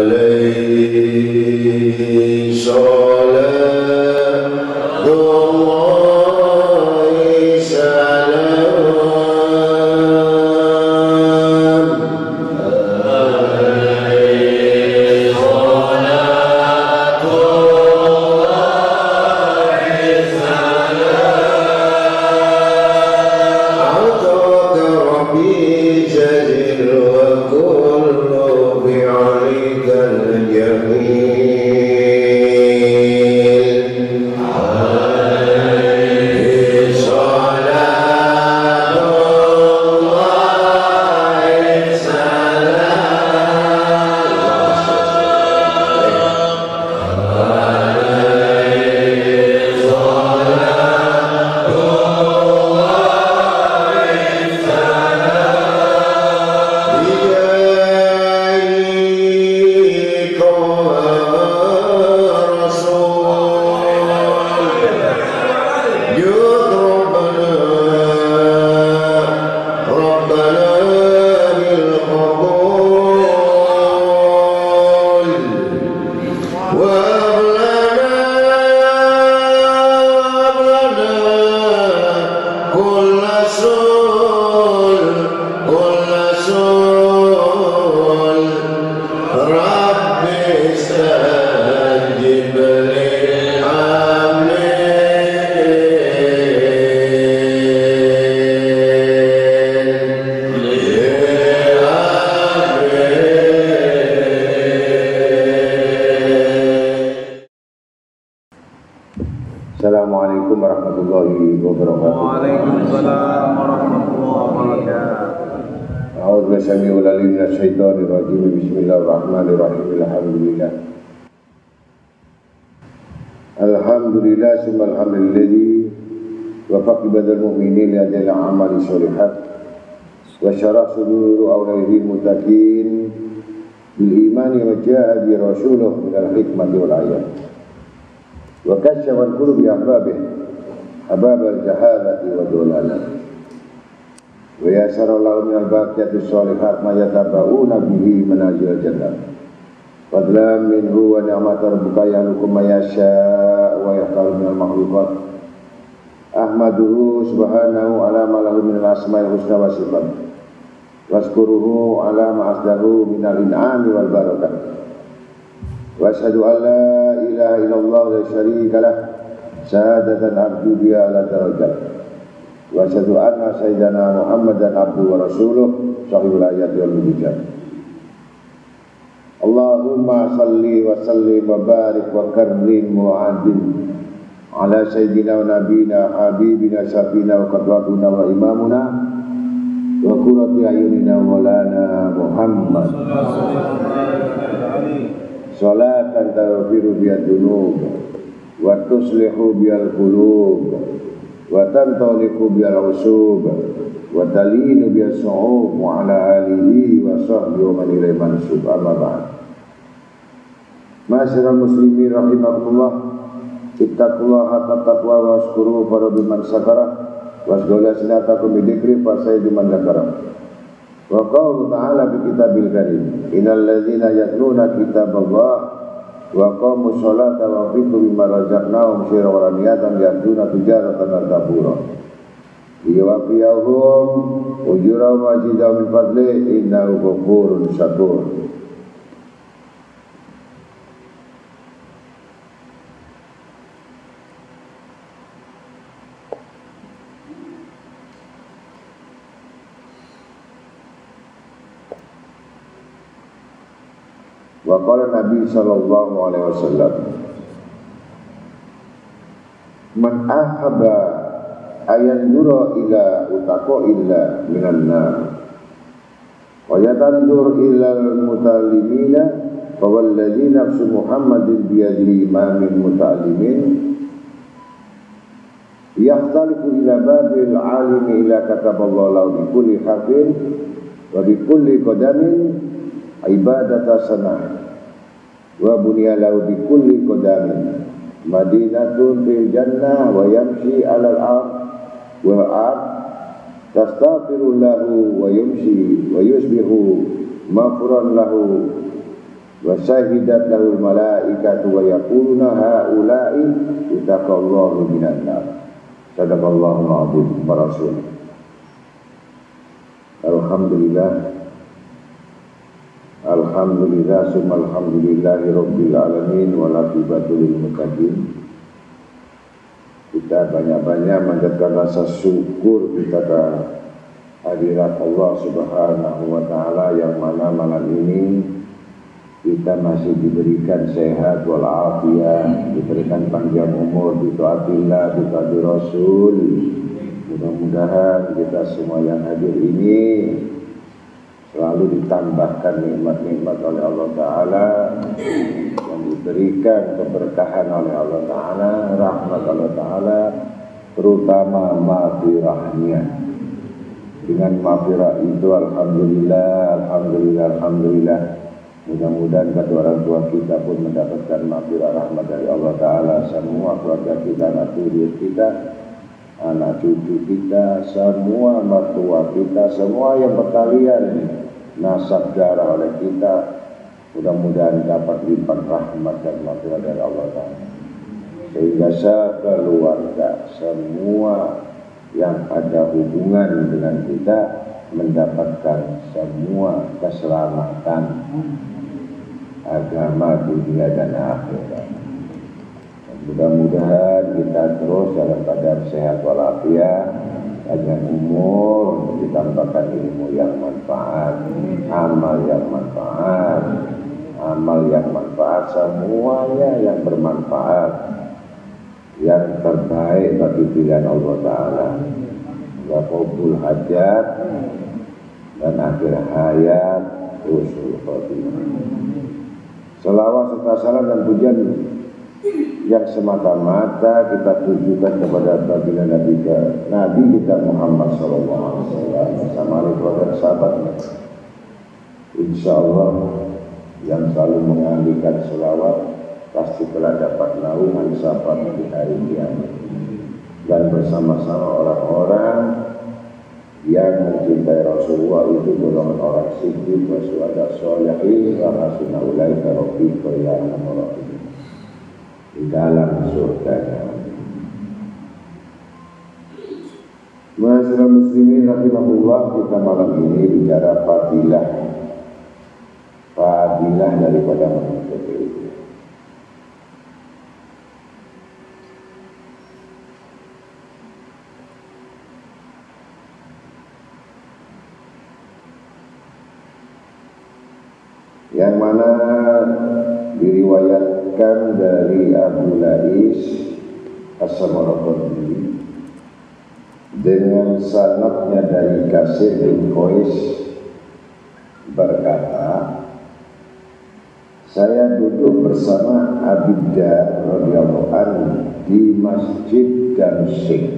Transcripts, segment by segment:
عليه صلاة الله سلام عليه صلاة الله سلام عطاك ربي جزل وكل بعليك الجميل عليه صلاة الله سلام عليه صلاة Assalamualaikum warahmatullahi wabarakatuh. Waalaikumsalam warahmatullahi wabarakatuh. A'udzu billahi minasyaitonir syaitonir rajim. Bismillahirrahmanirrahim. Alhamdulillah. Alhamdulillah summal hamdulillah wa faqibadal mu'minin li ajli amali sholihat wa syarah suduru awlihil muttaqin bil imani wa ja'a bi rasulih minal hikmati wal ayat wa kasyafa al-qulubi ahbabih ahbabal jahalati wa dolalah wa yasara lahu minal baqiyatis sholihat ma yatabawuna bihi manazil jannah fadlan minhu wa ni'matar rabbuka yahlukum ma yasha' wa yahtaru minal makhluqat ahmaduhu subhanahu ala ma lahu minal asma'il husna wa sifat waskuruhu ala ma asdahu minal in'ami wal barakah wa asyhadu an la ilaha illallah la syarika lah syahadatan arju biha ala darajat wa asyhadu anna sayyidana Muhammadan abduhu wa rasuluh sahibul ayati wal mujizat. Allahumma salli wa sallim wa barik wa karrim wa adil ala sayyidina wa nabina habibina syafina wa qadwatuna wa imamuna wa qurrati ayunina maulana Muhammad salatan taghfiru biha dzunub wa tuslihu bihal qulub wa tantaliqu bihal usub wa talinu bihas su'ub wa ala alihi wa sahbihi wa man ilaihi mansub amma ba'd. Ma'asyiral muslimin rahimakumullah, ittaqullaha haqqa taqwa wa ashkuru farabiman sakara wasgola sinatakum bidikri fasaidu man dakara. Wa qawlu ta'ala fi kitabil karim innal ladzina yatluna kitaballah wa qamu sholata wa anfiqu mimma razaqnahum sirran niyatan yarduna tijaratan lan tabura yuwafiyahum ujurahum wa yazidahum min fadli innahu ghafurun syakur. Wa qala Nabi sallallahu alaihi wasallam man ahabba ayan yura ila utaqo illa minan nar wa yatandur illa al-mutalimina fa walladhi nafsu Muhammadin biyadihi ma min muta'allimin yahtalifu ila babil alimi ila kataballahu lahu bi kulli harfin wa bi kulli qadamin ibadata sanah wa bunyalahu bi kulli qadamin madinatun fil jannah wa yamshi alal ard wal ard tastaghfiru lahu wa yumshi wa yusbihu maghfuran lahu wa syahidat lahul malaikatu wa yaquluna haula'i itaqallahu minan nar. Sadaqallahul azim wa rasul. Alhamdulillah summa alhamdulillahi rabbil alamin wal aqibatu lil muttaqin. Kita banyak-banyak menjadikan rasa syukur kepada hadirat Allah Subhanahu wa taala yang mana malam ini kita masih diberikan sehat walafiat, diberikan panjang umur, ditaatillah, ditaati Rasul. Mudah-mudahan kita semua yang hadir ini selalu ditambahkan nikmat-nikmat oleh Allah Ta'ala, yang diberikan keberkahan oleh Allah Ta'ala, rahmat Allah Ta'ala, terutama maghfirahnya. Dengan maghfirah itu Alhamdulillah. Mudah-mudahan kedua orang tua kita pun mendapatkan maghfirah rahmat dari Allah Ta'ala. Semua keluarga kita, anak cucu kita, anak cucu kita, semua mertua kita, semua yang berkalian nasab darah oleh kita, mudah-mudahan dapat lipat rahmat dan maghfirah dari Allah Ta'ala, sehingga sekeluarga semua yang ada hubungan dengan kita mendapatkan semua keselamatan agama, dunia dan akhirat. Mudah-mudahan kita terus dalam keadaan sehat walafiat, panjang umur, ditambahkan ilmu yang manfaat, amal yang manfaat, semuanya yang bermanfaat, yang terbaik bagi pilihan Allah Ta'ala. Ya qabul hajat dan akhir hayat usul khotimah. Selawat serta salam dan pujian yang semata-mata kita tujukan kepada baginda Nabi kita Muhammad SAW bersama keluarga sahabatnya. Insya Allah yang selalu mengalihkan selawat pasti telah dapat naungan syafaat di hari kiamat, dan bersama-sama orang-orang yang mencintai Rasulullah itu golongan orang siddiq wa syuhada sholihin wa hasuna ulaika rafiqa ya arhamar rahimin, di dalam surganya. Masyaallah muslimin rahimahullah, kita malam ini bicara fadilah daripada menuntut ilmu. Yang mana diriwayatkan dari Abu Lais As-Samarqandi dengan sanadnya dari Kasir bin Qais berkata, saya duduk bersama Abidda radhiyallahu anhu di Masjid Damsyik.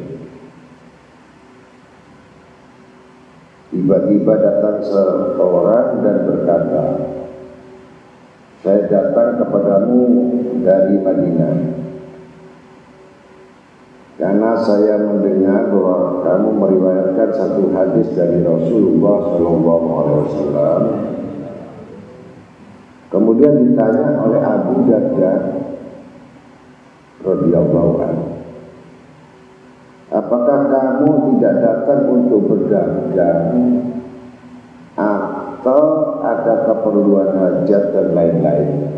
Tiba-tiba datang seorang dan berkata, saya datang kepadamu dari Madinah karena saya mendengar bahwa kamu meriwayatkan satu hadis dari Rasulullah SAW. Kemudian ditanya oleh Abu Darda radhiyallahu anhu, apakah kamu tidak datang untuk berdagang atau ada keperluan hajat dan lain-lain?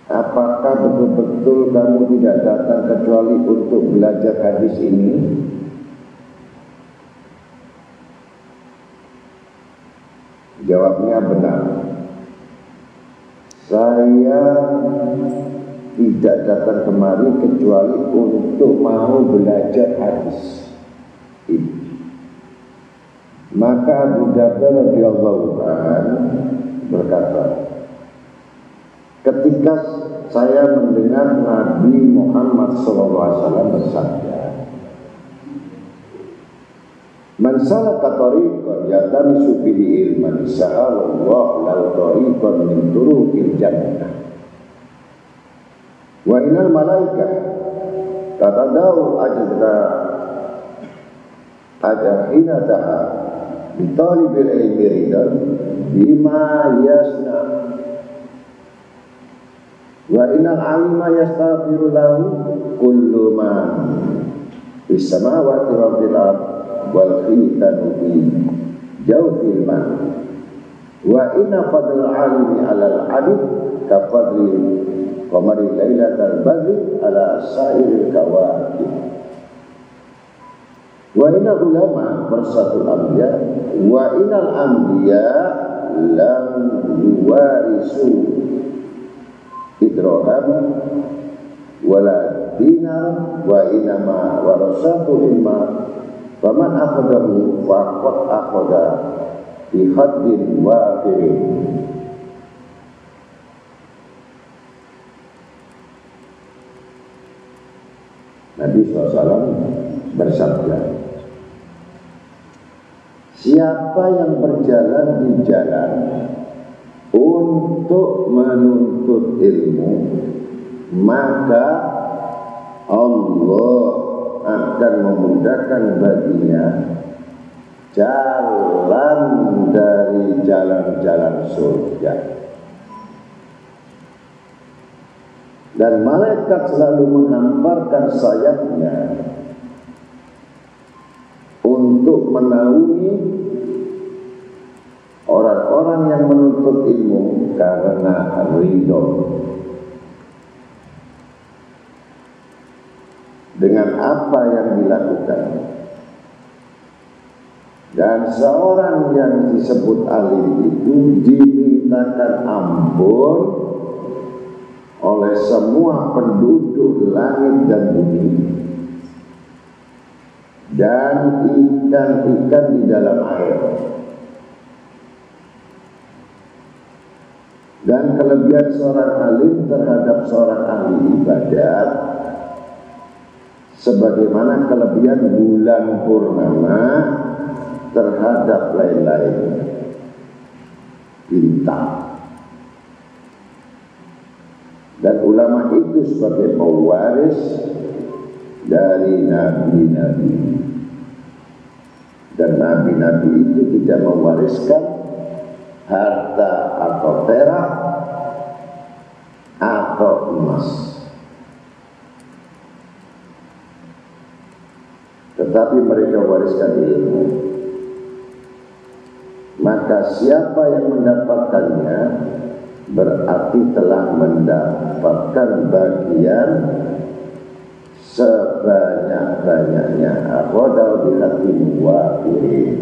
Apakah betul-betul kamu tidak datang kecuali untuk belajar hadis ini? Jawabnya benar. Saya tidak datang kemari kecuali untuk mau belajar hadis ini. Maka Abu Darda radhiyallahu anhu berkata, ketika saya mendengar Nabi Muhammad SAW bersabda, man salaka tariqan yaltamisu bihi ilman sa'alallahu lahu tariqan min turuqil jannah wa innal malaikah tatadau ajra hinataha bitalibil ilmi ridon bima yasna wa innal alima yastaghfiru lahu kullu man fis samawati wa fil ard wal khitanu fi jawfil ma wa inna fadl alimi alal abid ka fadli qamari lailatal badri ala sairil kawakib wa inna ulama bersatul anbiya wa innal anbiya lam yuwarisu idroham wala dinar wa inama warasatu ilma faman akhadahu faqad akhada bi haddin wafirin. Nabi SAW bersabda, siapa yang berjalan di jalan untuk menuntut ilmu, maka Allah akan memudahkan baginya jalan dari jalan-jalan surga. Dan malaikat selalu menghamparkan sayapnya untuk menaungi orang-orang yang menuntut ilmu karena ridho dengan apa yang dilakukan. Dan seorang yang disebut alim itu dimintakan ampun oleh semua penduduk langit dan bumi dan ikan-ikan di dalam air. Dan kelebihan seorang alim terhadap seorang ahli ibadat sebagaimana kelebihan bulan purnama terhadap lain-lain bintang. Dan ulama itu sebagai pewaris dari nabi-nabi. Dan nabi-nabi itu tidak mewariskan harta atau perak atau emas, tetapi mereka wariskan ilmu. Maka siapa yang mendapatkannya berarti telah mendapatkan bagian sebanyak-banyaknya. Akhadahu bihatin wafirin.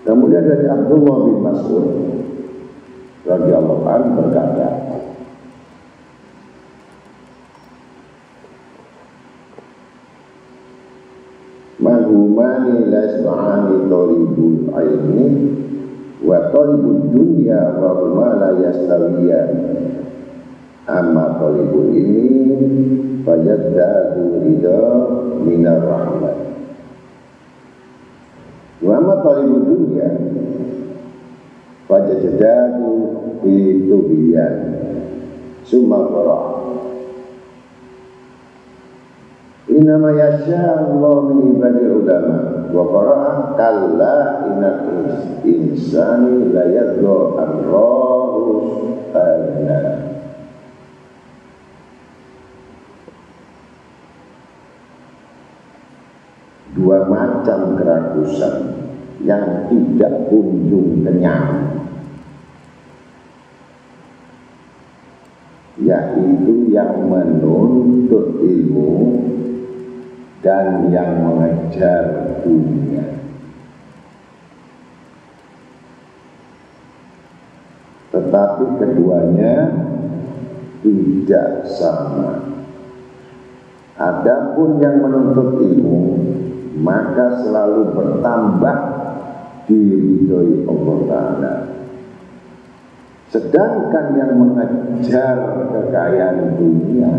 Kemudian dari Abdullah bin Mas'ud radhiyallahu anhu berkata, "Mahumani la yasma'ani talibul ilmi wa talibul dunya wa huma la yastawiyan. Amma talibul ilmi fayazdadu ridha minar rahmat. Wa amma talibul dunya fayazdadu fi tubiyan." Summa qara innama yasha Allah min ibadil ulama wa qara'a kalla innal insani la yadhu ar-rahus alna. Dua macam kerakusan yang tidak kunjung kenyang, yaitu yang menuntut ilmu dan yang mengejar dunia. Tetapi keduanya tidak sama. Adapun yang menuntut ilmu maka selalu bertambah diridhoi Allah Ta'ala. Sedangkan yang mengejar kekayaan dunia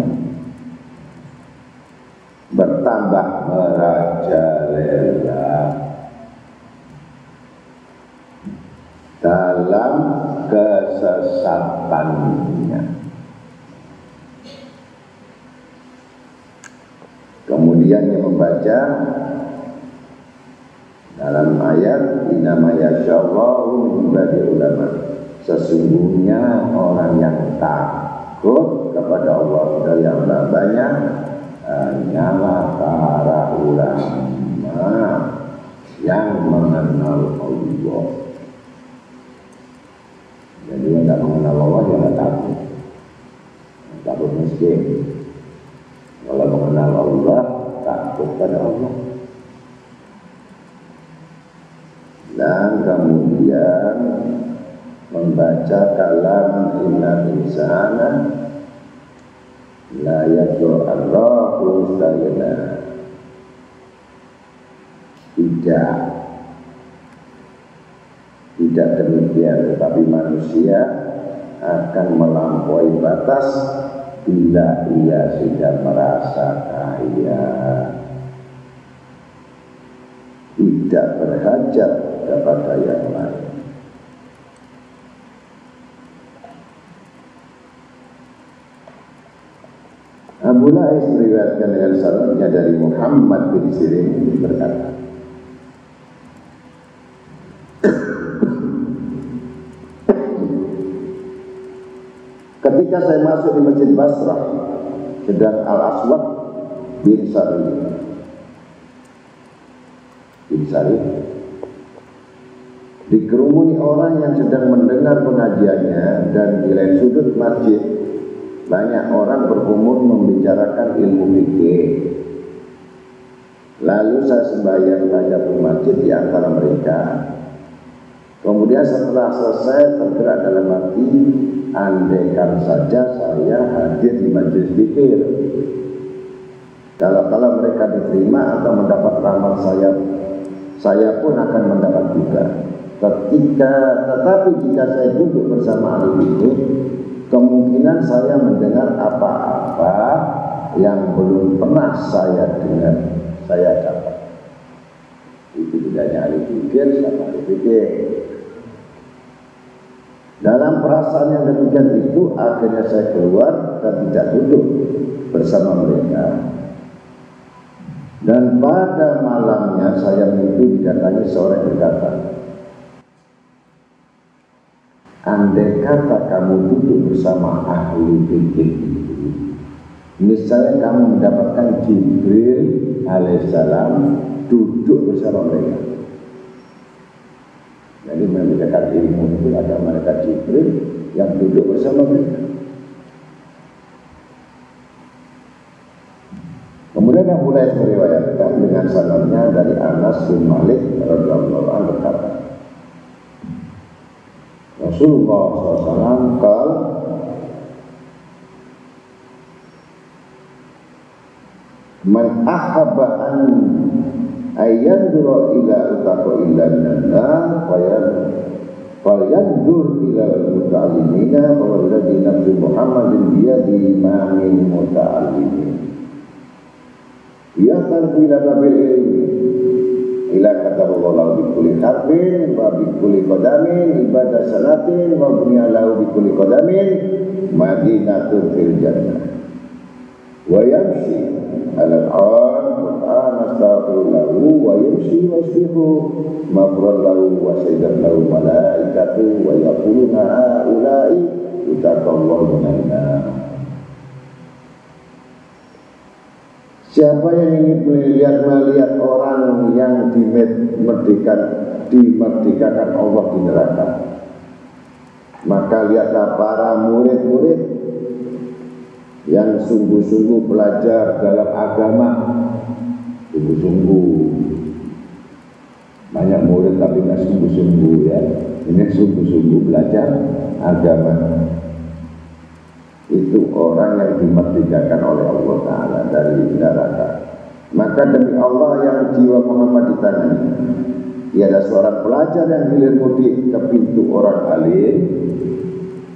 bertambah merajalela dalam kesesatannya. Kemudian yang membaca dalam ayat innama yasyallahu min ibadi ulama, sesungguhnya orang yang takut kepada Allah dari yang banyak hanyalah para ulama yang mengenal Allah. Jadi yang tidak mengenal Allah yang tidak takut, takut miskin. Kalau mengenal Allah takut pada Allah. Dan kemudian membaca kalam inna insana la yadur'allahu sayana. Tidak demikian, tetapi manusia akan melampaui batas bila ia sudah merasa kaya, tidak berhajat kepada yang lain. Abu Lais meriwayatkan dengan sanadnya dari Muhammad bin Sirin berkata, ketika saya masuk di Masjid Basrah, sedang Al-Aswad bin Sari dikerumuni orang yang sedang mendengar pengajiannya, dan di lain sudut masjid banyak orang berkumpul membicarakan ilmu fikih. Lalu saya sembahyang tahiyatul masjid di antara mereka. Kemudian setelah selesai tergerak dalam hati, andaikan saja saya hadir di majelis zikir. Kalau mereka diterima atau mendapat ramal saya pun akan mendapat juga. Tetapi jika saya duduk bersama ahli fikih, kemungkinan saya mendengar apa-apa yang belum pernah saya dengar, saya dapat. Itu bedanya ahli fikih sama ahli fikih. Dalam perasaan yang demikian itu, akhirnya saya keluar dan tidak duduk bersama mereka. Dan pada malamnya saya mimpi didatangi seorang berkata, andai kata kamu duduk bersama ahli fikih itu, misalnya kamu mendapatkan Jibril alaihissalam duduk bersama mereka. Jadi membedakan ilmu itu ada malaikat Jibril yang duduk bersama mereka. Kemudian Abu Lais meriwayatkan dengan sanadnya dari Anas bin Malik radhiyallahu anhu berkata, Rasulullah SAW qala man ahabba an ayyandura ila utaqa illa minannar falyandur ila muta'allimina walladhi nafsu Muhammadin biyadi ma min muta'allimin yatan ila babil ilmi ila kataballahu bikulli harfin wa bikulli qadamin ibadah sanatin wa bunya lahu bikulli qadamin madinatun fil jannah wa yamshi al-an Qur'an astaghfirullahu wa yamshi wa yasbihu mafrad lahu wa sayyidat lahu malaikatu wa yaquluna ha'ulai utakallahu minanna. Siapa yang ingin melihat orang yang dimerdekakan Allah di neraka, maka lihatlah para murid-murid yang sungguh-sungguh belajar dalam agama, sungguh-sungguh. Banyak murid tapi nggak sungguh-sungguh ya. Ini sungguh-sungguh belajar agama. Itu orang yang dimerdekakan oleh Allah Ta'ala dari neraka. Maka demi Allah yang jiwa Muhammad di tangannya, tiada seorang pelajar yang hilir mudik ke pintu orang alim,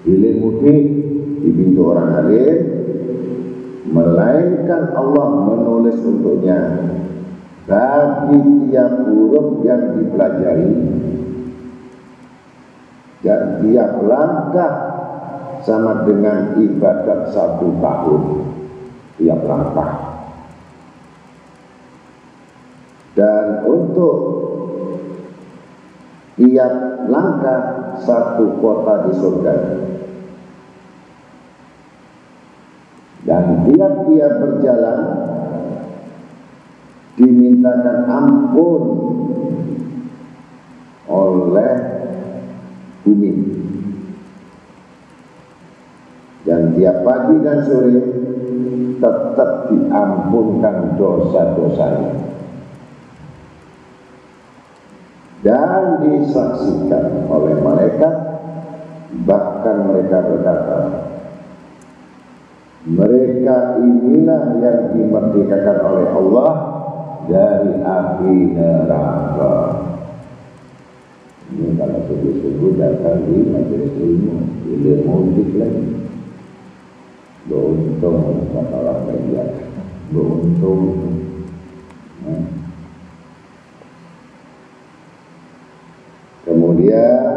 hilir mudik di pintu orang alim, melainkan Allah menulis untuknya bagi tiap huruf yang dipelajari dan tiap langkah sama dengan ibadat 1 tahun tiap langkah. dan untuk tiap langkah satu kota di surga, dan tiap dia berjalan dimintakan ampun oleh bumi, dan tiap pagi dan sore tetap diampunkan dosa-dosanya dan disaksikan oleh malaikat. Bahkan mereka berkata, mereka inilah yang dimerdekakan oleh Allah dari api neraka. Ini kalau sungguh-sungguh datang di majelis ilmu, ilmu mudik lagi. Beruntung kata orang media, beruntung. Kemudian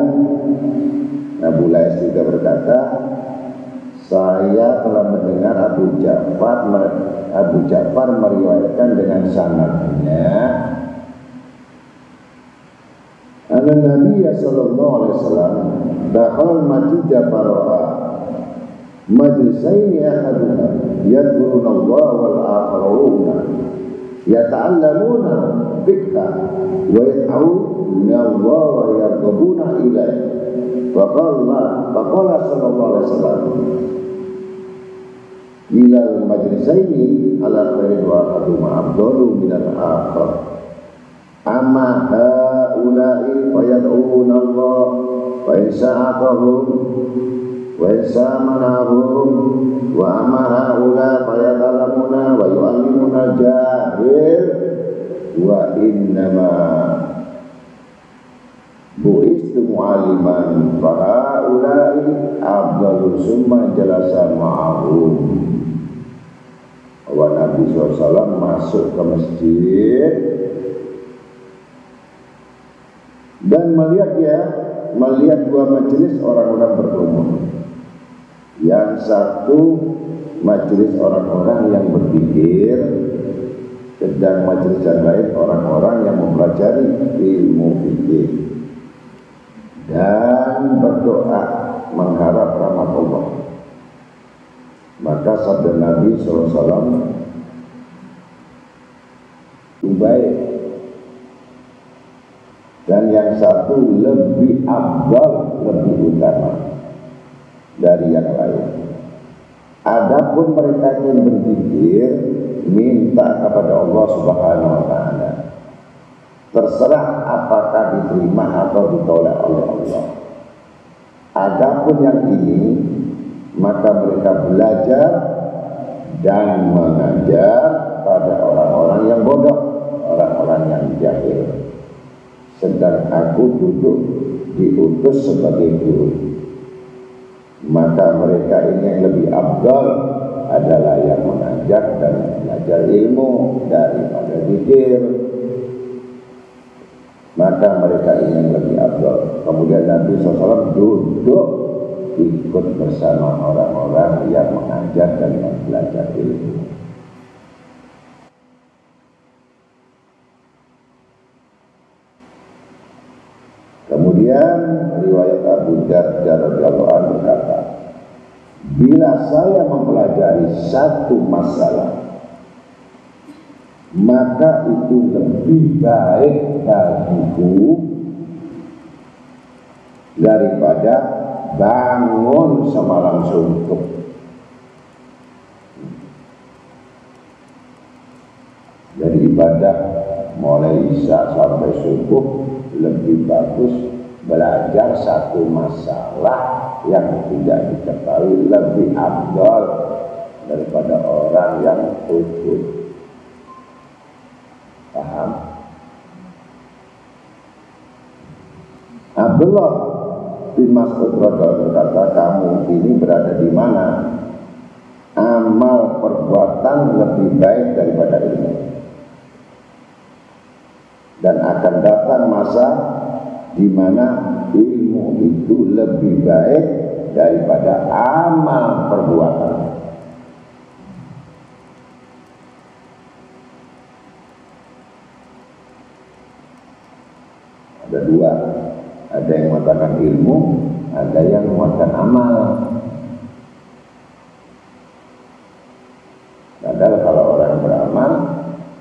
Abu Lais juga berkata, saya telah mendengar Abu Ja'far meriwayatkan dengan sanadnya, anna Nabi sallallahu alaihi wasallam dakhala al-masjid fara'a majlisaini ahaduna yadhkuruna Allah wal akharuna yata'allamuna fiqha wa yad'una Allah wa yarghabuna ilaihi. Faqala sallallahu alaihi wasallam ilal majlisaini ala khairin wa ahaduma afdalu minal akhar amma haula'i fayad'una Allah wa in sa'atahum wa in samanahum wa amma haula fayatalamuna wa yu'allimuna jahil wa innama bu'istu mu'aliman fa haula'i afdalu summa jalasa ma'ahum. Bahwa Nabi SAW masuk ke masjid dan melihat dua majelis orang-orang berumur. Yang satu majelis orang-orang yang berpikir, sedang majelis yang lain orang-orang yang mempelajari ilmu fikih dan berdoa mengharap rahmat Allah. Maka sabda Nabi SAW baik, dan yang satu lebih afdal, lebih utama dari yang lain. Adapun mereka yang berpikir, minta kepada Allah Subhanahu wa taala, terserah apakah diterima atau ditolak oleh Allah. Adapun yang ini, maka mereka belajar dan mengajar pada orang-orang yang bodoh, orang-orang yang jahil. Sedang aku duduk diutus sebagai guru. Maka mereka ini yang lebih afdal adalah yang mengajar dan belajar ilmu daripada zikir. Maka mereka ini yang lebih afdal. Kemudian Nabi SAW duduk ikut bersama orang-orang yang mengajar dan belajar ilmu. Kemudian riwayat Abu Darda radhiyallahu anhu berkata, bila saya mempelajari satu masalah, maka itu lebih baik bagiku daripada bangun semalam suntuk. Jadi ibadah mulai isya sampai subuh lebih bagus belajar satu masalah yang tidak diketahui, lebih afdal daripada orang yang tutup. Paham? Abdullah bin Mas'ud berkata, kamu ini berada di mana? Amal perbuatan lebih baik daripada ilmu. Dan akan datang masa di mana ilmu itu lebih baik daripada amal perbuatan. Ada dua, ada yang mengatakan ilmu, ada yang mengatakan amal. Padahal kalau orang beramal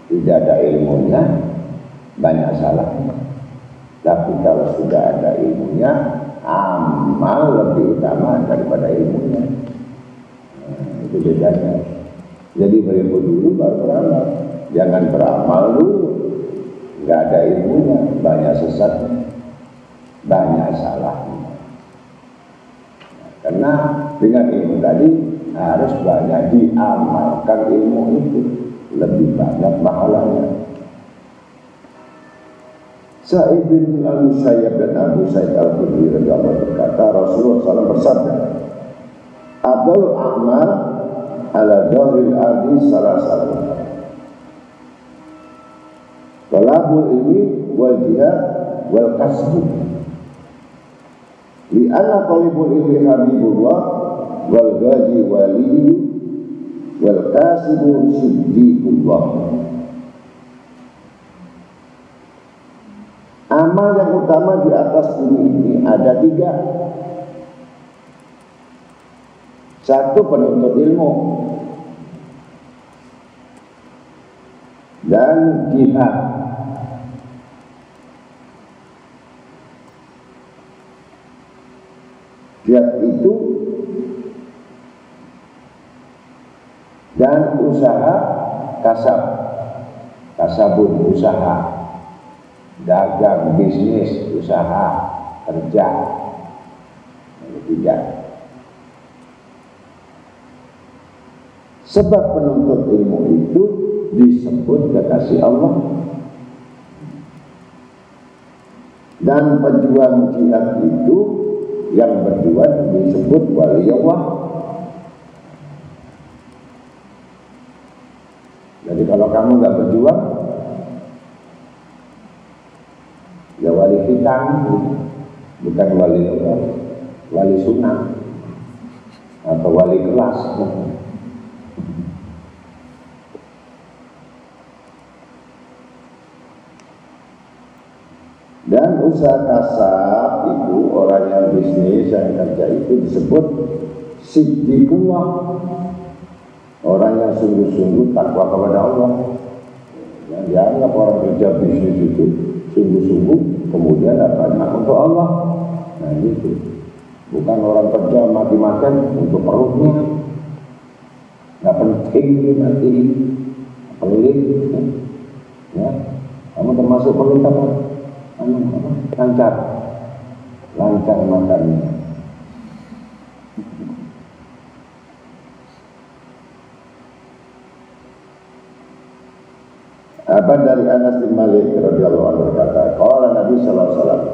tidak ada ilmunya, banyak salahnya. Tapi kalau sudah ada ilmunya, amal lebih utama daripada ilmunya. Itu bedanya. Jadi berilmu dulu baru beramal. Jangan beramal dulu, nggak ada ilmunya, banyak sesatnya, banyak salahnya. Karena dengan ilmu tadi harus banyak diamalkan ilmu itu, lebih banyak pahalanya. Sa'id bin al-Musayyab dan Abu Sa'id al-Khudri radhiyallahu berkata, Rasulullah SAW bersabda, Abdul a'mal ala dhahril ardi salah. Talabul ilmi wal jihad wal kasbu. Li'anna talibul ilmi habibullah wal ghazi wali wal kasibu siddiqullah. Amal yang utama di atas bumi ini ada 3. Satu, penuntut ilmu dan jihad. Jihad itu dan usaha kasabun usaha, dagang, bisnis, usaha, kerja. Yang 3. Sebab penuntut ilmu itu disebut kekasih Allah, dan pejuang jihad itu yang berjuang disebut wali Allah. Jadi kalau kamu nggak berjuang, ya wali hitam, bukan wali Allah, wali sunnah atau wali kelas. Dan usaha kasab itu, orang yang bisnis, yang kerja itu disebut siddiqullah, orang yang sungguh-sungguh takwa kepada Allah. Yang dianggap orang kerja bisnis itu sungguh-sungguh, kemudian banyak untuk Allah. Nah itu bukan orang kerja mati-matian untuk perutnya, nggak penting nanti pelit. Ya, kamu termasuk pelit apa? Lancar makannya. Apa dari Anas bin Malik radhiyallahu anhu berkata, qala Nabi sallallahu alaihi wasallam,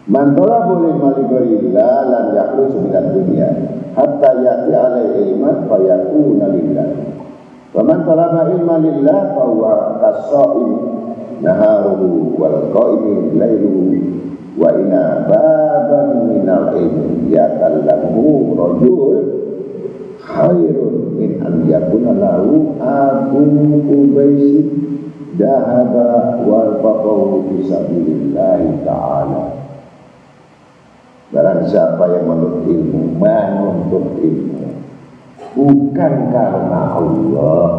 man talabul ilmi ligharillah lam yakhruj minad dunya hatta yati alaihi ilman fayakuna lillah. Wa man talaba ilma lillah fa huwa kas-shaim naharuhu wal qa'imin lailuhu wa ina baban minal ilmi yatallamu rajul khairun min an yakuna lahu abun ubaisi dahaba wal faqahu fi sabilillahi ta'ala. Barang siapa yang menuntut ilmu bukan karena Allah,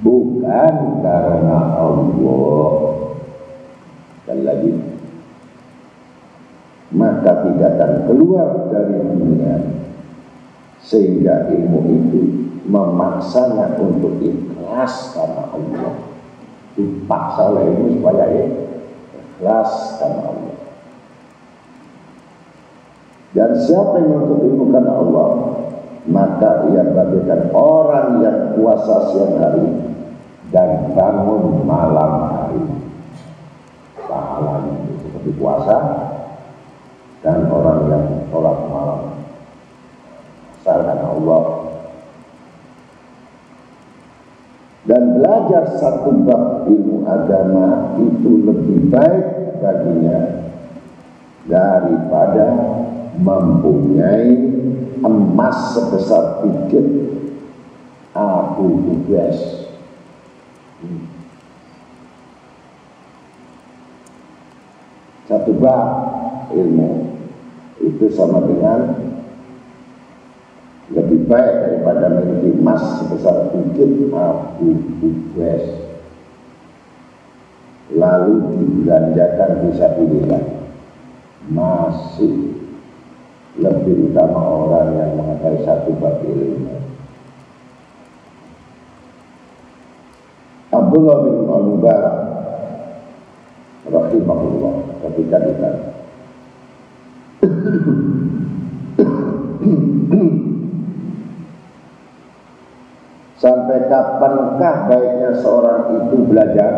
bukan karena Allah, sekali lagi, maka tidak akan keluar dari dunia sehingga ilmu itu memaksanya untuk ikhlas karena Allah. Dipaksa oleh ilmu supaya ikhlas karena Allah. Dan siapa yang menuntut ilmu karena Allah, maka ia bagaikan orang yang puasa siang hari dan bangun malam hari. Pahalanya seperti puasa dan orang yang sholat malam karena Allah. Dan belajar satu bab ilmu agama itu lebih baik baginya daripada mempunyai emas sebesar bukit abu tugas. satu bab ilmu itu sama dengan lebih baik daripada memiliki emas sebesar bukit Abu Qubais lalu dibelanjakan fisabilillah. Masih lebih utama orang yang mengetahui satu bab ilmu. Abdullah bin Al-Mubarak rahimahullah ketika ditanya, sampai kapankah baiknya seorang itu belajar?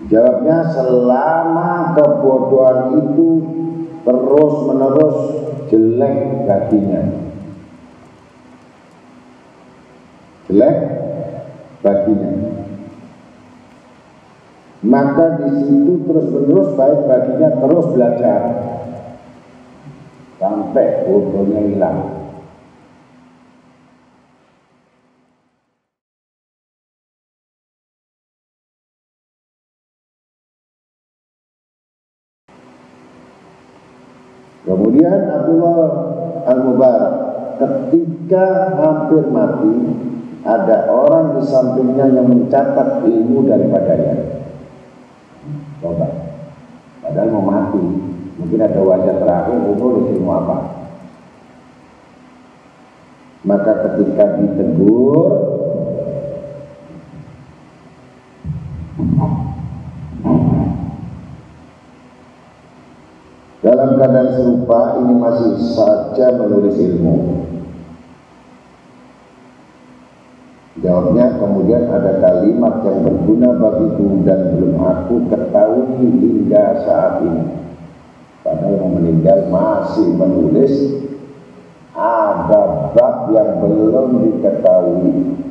Jawabnya, selama kebodohan itu terus menerus jelek baginya. Jelek baginya. Maka di situ terus menerus baik baginya terus belajar sampai bodohnya hilang. Kemudian Abdullah Al-Mubarak ketika hampir mati, ada orang di sampingnya yang mencatat ilmu daripadanya. Coba, padahal mau mati, mungkin ada wajah terakhir, nulis ilmu apa? Maka ketika ditegur, dalam keadaan serupa, ini masih saja menulis ilmu. Jawabnya, kemudian ada kalimat yang berguna bagiku dan belum aku ketahui hingga saat ini. Padahal mau meninggal masih menulis, ada bab yang belum diketahui.